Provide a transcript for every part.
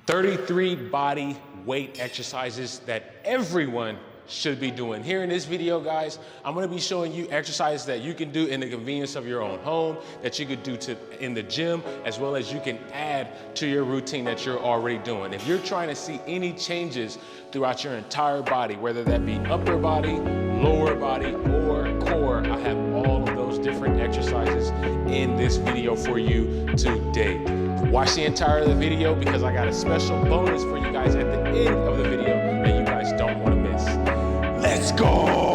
33 body weight exercises that everyone should be doing. Here in this video, guys, I'm gonna be showing you exercises that you can do in the convenience of your own home, that you could do in the gym, as well as you can add to your routine that you're already doing. If you're trying to see any changes throughout your entire body, whether that be upper body, lower body, or core, I have all of those different exercises in this video for you today. Watch the entire video because I got a special bonus for you guys at the end of the video that you guys don't want to miss. Let's go!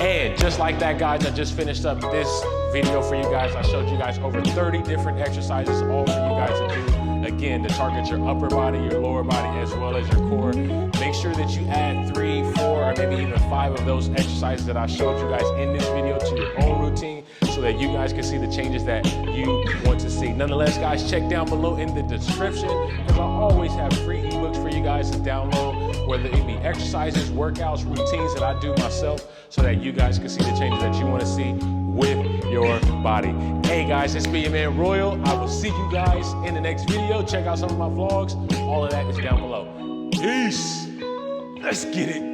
And just like that, guys, I just finished up this video for you guys. I showed you guys over 30 different exercises, all for you guys to do, again, to target your upper body, your lower body, as well as your core. Make sure that you add 3, 4, or maybe even 5 of those exercises that I showed you guys in this video to your own routine so that you guys can see the changes that you want to see. Nonetheless, guys, check down below in the description because I always have free ebooks for you guys to download, whether it be exercises, workouts, routines that I do myself, so that you guys can see the changes that you want to see with your body. Hey guys, it's me, your man Royal. I will see you guys in the next video. Check out some of my vlogs. All of that is down below. Peace. Let's get it.